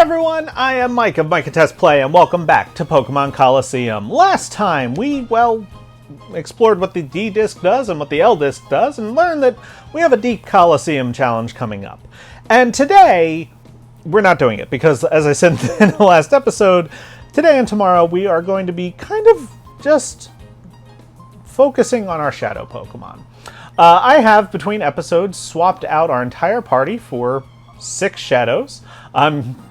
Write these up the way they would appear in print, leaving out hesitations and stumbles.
everyone, I am Mike of Mike Test Play, and welcome back to Pokemon Colosseum. Last time, we, explored what the D-Disc does and what the L-Disc does, and learned that we have a Deep Colosseum challenge coming up. And today, we're not doing it, because as I said in the last episode, today and tomorrow we are going to be kind of just focusing on our Shadow Pokemon. I have, between episodes, swapped out our entire party for 6 Shadows.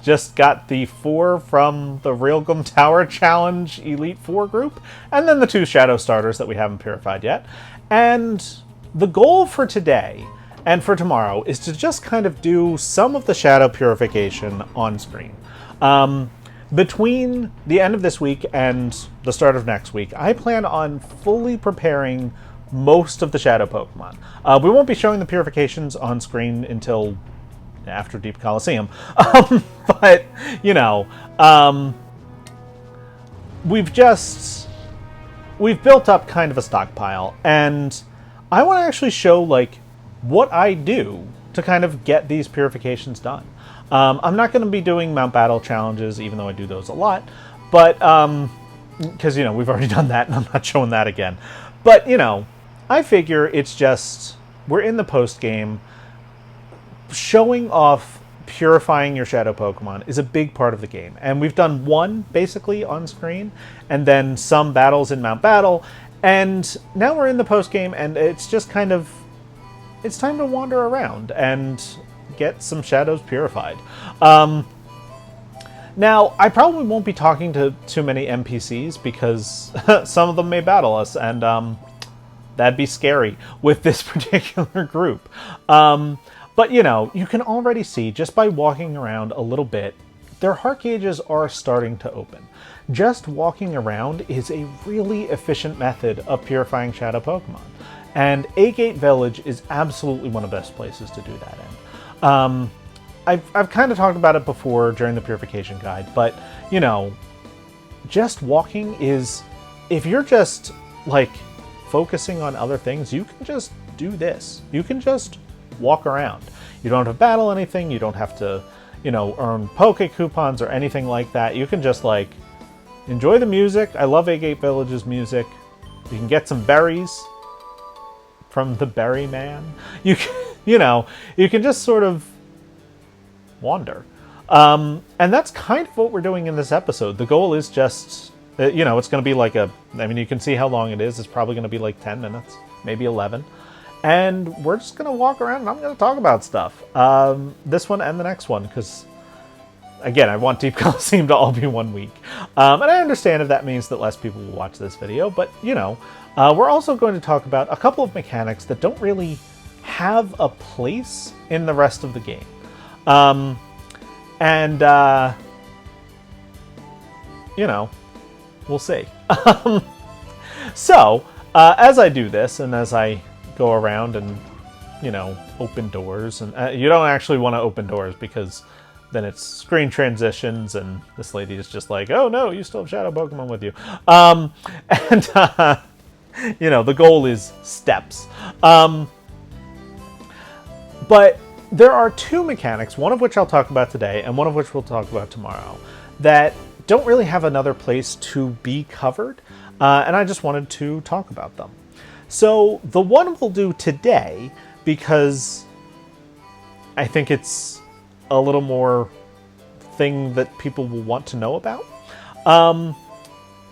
Just got the 4 from the Realgum Tower Challenge Elite 4 group, and then the 2 Shadow starters that we haven't purified yet. And the goal for today and for tomorrow is to just kind of do some of the Shadow purification on screen. Between the end of this week and the start of next week, I plan on fully preparing most of the Shadow Pokemon. We won't be showing the purifications on screen until after Deep Colosseum. But, you know, we've built up kind of a stockpile, and I want to actually show, like, what I do to kind of get these purifications done. I'm not going to be doing Mount Battle challenges, even though I do those a lot, but, because, you know, we've already done that, and I'm not showing that again. But, you know, I figure it's just, we're in the post-game. Showing off purifying your Shadow Pokemon is a big part of the game. And we've done 1, basically, on screen, and then some battles in Mount Battle, and now we're in the post-game, and it's just kind of, it's time to wander around and get some Shadows purified. Now, I probably won't be talking to too many NPCs, because some of them may battle us, and that'd be scary with this particular group. But, you know, you can already see, just by walking around a little bit, their heart gauges are starting to open. Just walking around is a really efficient method of purifying Shadow Pokemon. And Agate Village is absolutely one of the best places to do that in. I've kind of talked about it before during the purification guide, but, you know, just walking is, if you're just, like, focusing on other things, you can just do this. You can just walk around. You don't have to battle anything. You don't have to, you know, earn Poke coupons or anything like that. You can just, like, enjoy the music. I love Agate Village's music. You can get some berries from the Berry Man. You can, you know, you can just sort of wander. And that's kind of what we're doing in this episode. The goal is just, you know, it's going to be like I mean, you can see how long it is. It's probably going to be like 10 minutes, maybe 11. And we're just going to walk around and I'm going to talk about stuff. This one and the next one, because, again, I want Deep Colosseum to all be 1 week. And I understand if that means that less people will watch this video, but, you know, we're also going to talk about a couple of mechanics that don't really have a place in the rest of the game. You know, we'll see. So, as I do this, and as I go around and, you know, open doors, and you don't actually want to open doors, because then it's screen transitions, and this lady is just like, oh no, you still have Shadow Pokemon with you. You know, the goal is steps. But there are 2 mechanics, one of which I'll talk about today, and one of which we'll talk about tomorrow, that don't really have another place to be covered, and I just wanted to talk about them. So the one we'll do today, because I think it's a little more thing that people will want to know about,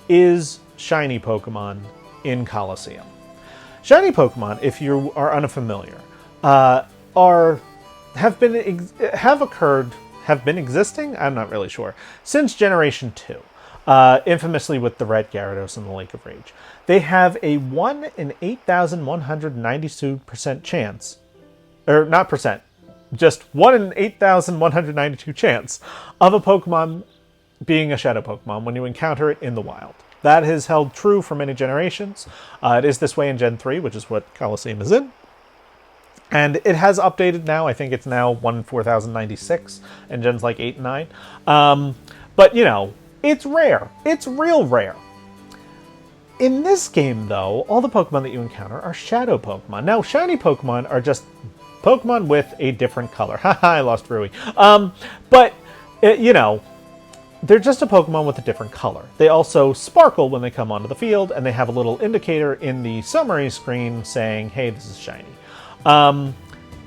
is shiny Pokemon in Colosseum. Shiny Pokemon, if you are unfamiliar, have been existing, I'm not really sure, since Generation 2. Infamously with the Red Gyarados and the Lake of Rage. They have a 1 in 8,192% chance, or not percent, just 1 in 8,192 chance of a Pokemon being a Shadow Pokemon when you encounter it in the wild. That has held true for many generations. It is this way in Gen 3, which is what Colosseum is in. And it has updated now. I think it's now 1 in 4,096, and Gens like 8 and 9. But, you know, it's rare. It's real rare. In this game, though, all the Pokemon that you encounter are Shadow Pokemon. Now, shiny Pokemon are just Pokemon with a different color. Haha, I lost Rui. But You know, they're just a Pokemon with a different color. They also sparkle when they come onto the field, and they have a little indicator in the summary screen saying, hey, this is shiny.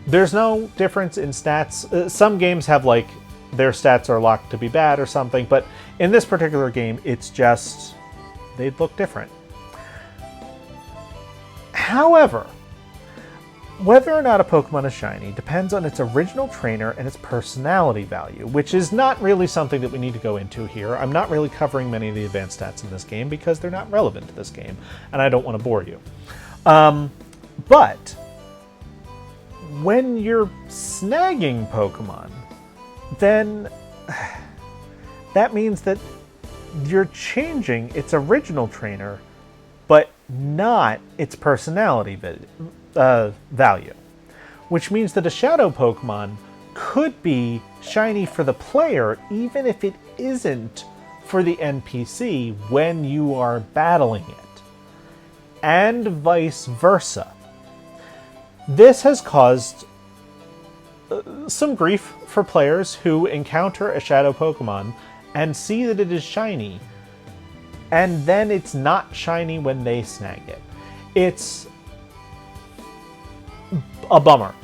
There's no difference in stats. Some games have, like, their stats are locked to be bad or something, but in this particular game, it's just, they look different. However, whether or not a Pokemon is shiny depends on its original trainer and its personality value, which is not really something that we need to go into here. I'm not really covering many of the advanced stats in this game because they're not relevant to this game, and I don't want to bore you. But when you're snagging Pokemon, then that means that you're changing its original trainer, but not its personality value. Which means that a Shadow Pokemon could be shiny for the player, even if it isn't for the NPC when you are battling it. And vice versa. This has caused some grief for players who encounter a Shadow Pokemon and see that it is shiny, and then it's not shiny when they snag it. It's a bummer.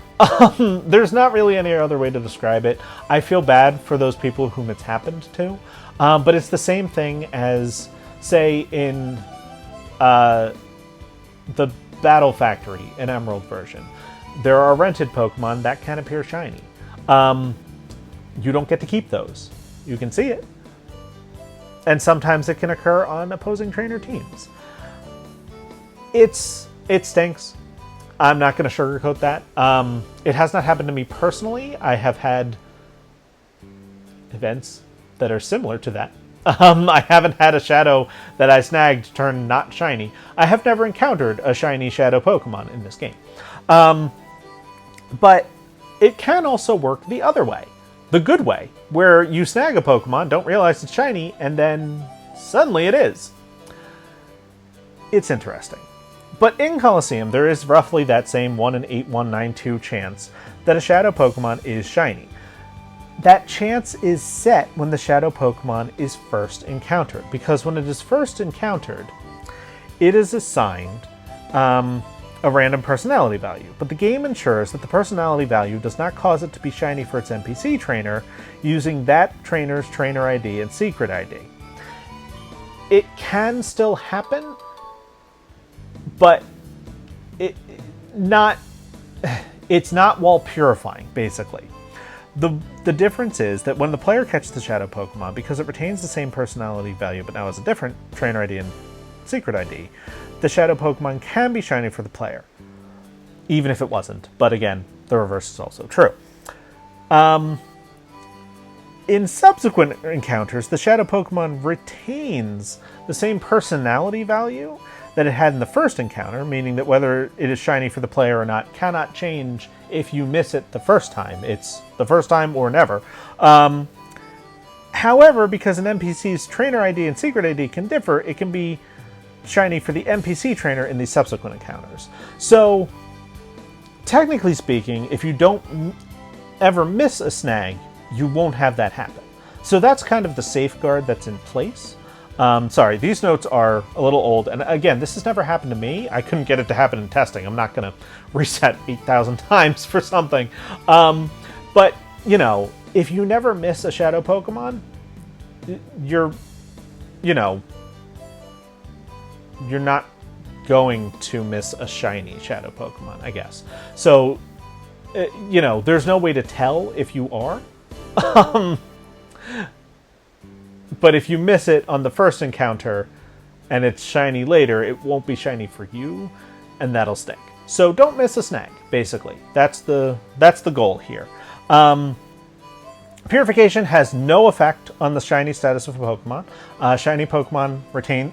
There's not really any other way to describe it. I feel bad for those people whom it's happened to, but it's the same thing as, say, in the Battle Factory, an Emerald version. There are rented Pokemon that can appear shiny. You don't get to keep those. You can see it. And sometimes it can occur on opposing trainer teams. It stinks. I'm not going to sugarcoat that. It has not happened to me personally. I have had events that are similar to that. I haven't had a Shadow that I snagged turn not shiny. I have never encountered a shiny Shadow Pokemon in this game. But it can also work the other way. The good way, where you snag a Pokemon, don't realize it's shiny, and then suddenly it is. It's interesting. But in Colosseum, there is roughly that same 1 in 8192 chance that a Shadow Pokemon is shiny. That chance is set when the Shadow Pokemon is first encountered, because when it is first encountered, it is assigned a random personality value. But the game ensures that the personality value does not cause it to be shiny for its NPC trainer, using that trainer's trainer ID and secret ID. It can still happen, but it's not while purifying, basically. The difference is that when the player catches the Shadow Pokemon, because it retains the same personality value but now has a different trainer ID and secret ID, the Shadow Pokemon can be shiny for the player, even if it wasn't. But again, the reverse is also true. In subsequent encounters, the Shadow Pokemon retains the same personality value that it had in the first encounter, meaning that whether it is shiny for the player or not cannot change if you miss it the first time. It's the first time or never. However, because an NPC's trainer ID and secret ID can differ, it can be shiny for the NPC trainer in the subsequent encounters. So, technically speaking, if you don't ever miss a snag, you won't have that happen. So that's kind of the safeguard that's in place. Sorry, these notes are a little old, and again, this has never happened to me. I couldn't get it to happen in testing. I'm not going to reset 8,000 times for something. But, you know, if you never miss a Shadow Pokemon, you're not going to miss a shiny Shadow Pokemon, I guess. So, there's no way to tell if you are. But if you miss it on the first encounter and it's shiny later, it won't be shiny for you, and that'll stink. So don't miss a snag, basically. That's the goal here. Purification has no effect on the shiny status of a Pokemon. Shiny Pokemon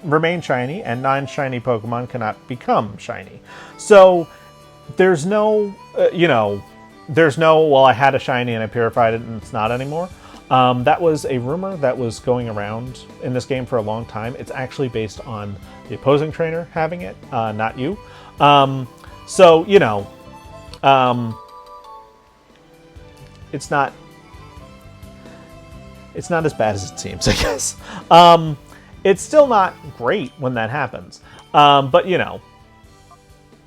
remain shiny, and non-shiny Pokemon cannot become shiny. So there's no, well, I had a shiny and I purified it and it's not anymore. That was a rumor that was going around in this game for a long time. It's actually based on the opposing trainer having it, not you. So, it's not... it's not as bad as it seems, I guess. It's still not great when that happens. But, you know,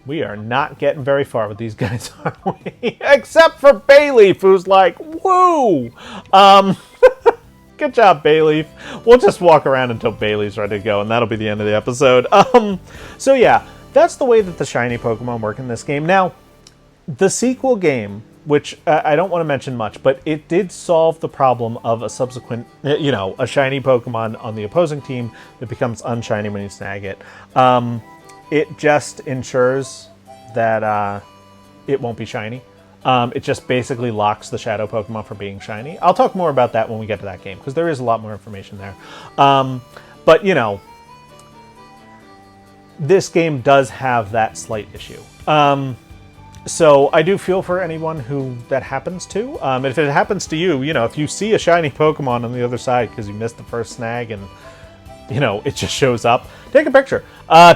we are not getting very far with these guys, are we? Except for Bayleaf, who's like, woo! Good job, Bayleaf. We'll just walk around until Bayleaf's ready to go, and that'll be the end of the episode. So yeah, that's the way that the shiny Pokemon work in this game. Now, the sequel game, which I don't want to mention much, but it did solve the problem of a subsequent, you know, a shiny Pokemon on the opposing team that becomes unshiny when you snag it. It just ensures that it won't be shiny. It just basically locks the shadow Pokemon from being shiny. I'll talk more about that when we get to that game, because there is a lot more information there. But, you know, this game does have that slight issue. So I do feel for anyone who that happens to. If it happens to you, you know, if you see a shiny Pokemon on the other side because you missed the first snag and, you know, it just shows up, take a picture.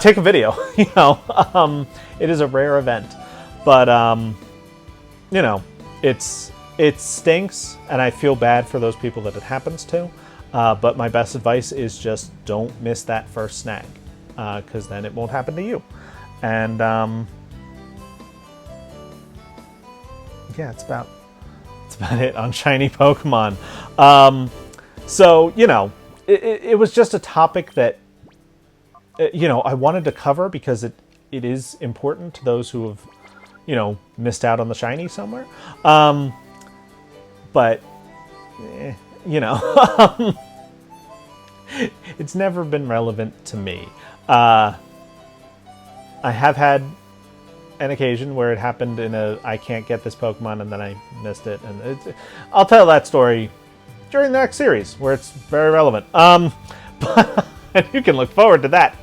Take a video. You know, it is a rare event. But, you know, it stinks, and I feel bad for those people that it happens to. But my best advice is just don't miss that first snag, because then it won't happen to you. And yeah, it's about it on shiny Pokemon. So, you know, it was just a topic that, you know, I wanted to cover because it is important to those who have, you know, missed out on the shiny somewhere. But, you know, it's never been relevant to me. I have had an occasion where it happened in I can't get this Pokemon and then I missed it. And I'll tell that story during the next series where it's very relevant. But you can look forward to that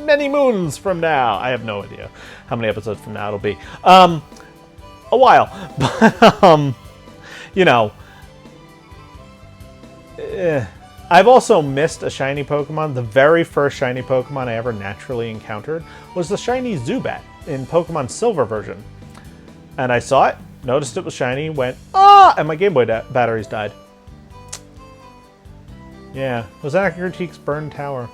many moons from now. I have no idea how many episodes from now it'll be. A while. But, you know, I've also missed a shiny Pokemon. The very first shiny Pokemon I ever naturally encountered was the shiny Zubat in Pokemon Silver version. And I saw it, noticed it was shiny, went, ah! And my Game Boy batteries died. Yeah, it was Acroteek's Burned Tower.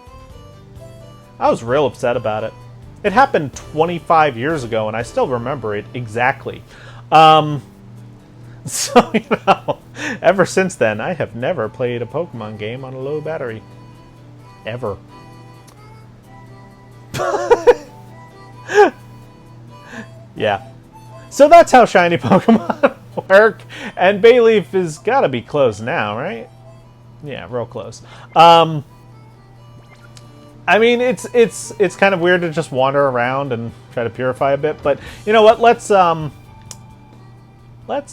I was real upset about it. It happened 25 years ago, and I still remember it exactly. So, you know, ever since then, I have never played a Pokemon game on a low battery. Ever. Yeah. So that's how shiny Pokemon work. And Bayleaf has got to be close now, right? Yeah, real close. I mean, it's kind of weird to just wander around and try to purify a bit, but you know what? Let's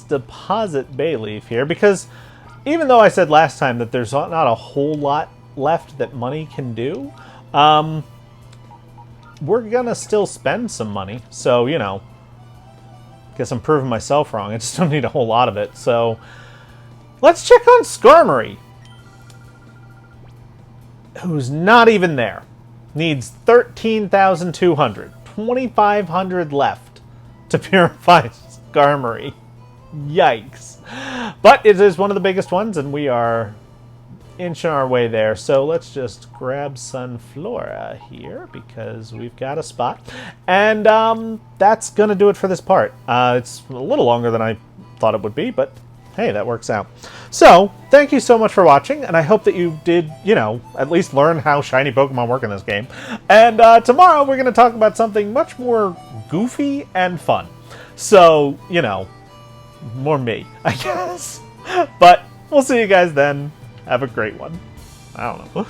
deposit Bayleaf here, because even though I said last time that there's not a whole lot left that money can do, we're gonna still spend some money. So, you know, guess I'm proving myself wrong. I just don't need a whole lot of it. So let's check on Skarmory, who's not even there. Needs 13,200. 2,500 left to purify Skarmory. Yikes. But it is one of the biggest ones, and we are inching our way there. So let's just grab Sunflora here, because we've got a spot. And that's going to do it for this part. It's a little longer than I thought it would be, but hey, that works out. So, thank you so much for watching, and I hope that you did, you know, at least learn how shiny Pokemon work in this game. And tomorrow we're going to talk about something much more goofy and fun. So, you know, more me, I guess. But we'll see you guys then. Have a great one. I don't know.